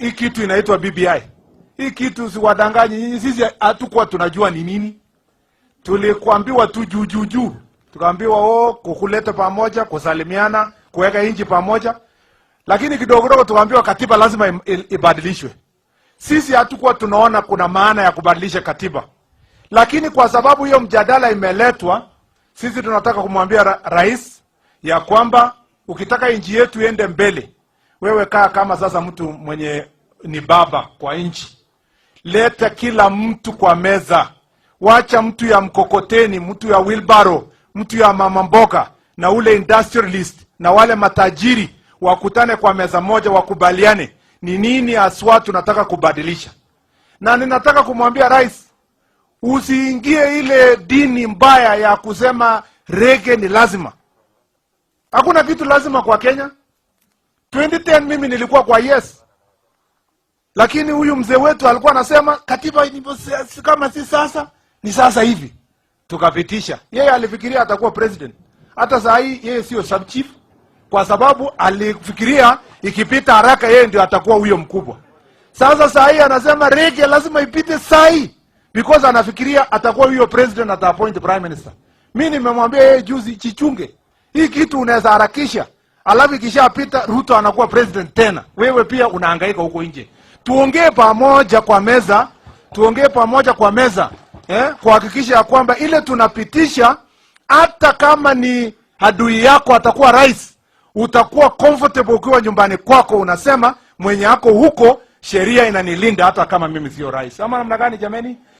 hii kitu inaitwa BBI. Hii kitu siwadanganyi nyinyi, sisi hatukuwa tunajua ni nini. Tulikuambiwa tu juu. Tukaambiwa kukuleta pamoja, kusalimiana, kuweka inji pamoja. Lakini kidogo tukaambiwa katiba lazima ibadilishwe. Sisi hatukuwa tunaona kuna maana ya kubadilisha katiba. Lakini kwa sababu hiyo mjadala imeletwa, sisi tunataka kumwambia rais ya kwamba ukitaka inji yetu iende mbele, wewe kaa kama sasa mtu mwenye ni baba kwa inchi. Leta kila mtu kwa meza. Wacha mtu ya mkokoteni, mtu ya wheelbarrow, mtu ya mama mboga na ule industrialist na wale matajiri wakutane kwa meza moja, wakubaliane ni nini aswa tunataka kubadilisha. Na ninataka kumwambia rais, usiingie ile dini mbaya ya kusema rege ni lazima. Hakuna kitu lazima kwa Kenya. 2010 mimi nilikuwa kwa yes. Lakini huyu mzee wetu alikuwa anasema katiba kama si sasa, ni sasa hivi. Tukapitisha. Yeye alifikiria atakuwa president. Hata saa hii yeye sio sub chief, kwa sababu alifikiria ikipita haraka yeye ndio atakuwa huyo mkubwa. Sasa saa hii anasema rege lazima ipite saa hii, because anafikiria atakuwa huyo president, ata appoint prime minister. Mimi nimemwambia yeye juzi, chichunge. Hii kitu unaweza harakisha, alafu ikishapita Ruto anakuwa president tena. Wewe pia unahangaika huko nje. Tuongee pamoja kwa meza. Kuhakikisha ya kwamba ile tunapitisha, hata kama ni adui yako atakuwa rais, utakuwa comfortable ukiwa nyumbani kwako, unasema mwenye yako huko sheria inanilinda hata kama mimi sio rais. Ama namna gani jameni?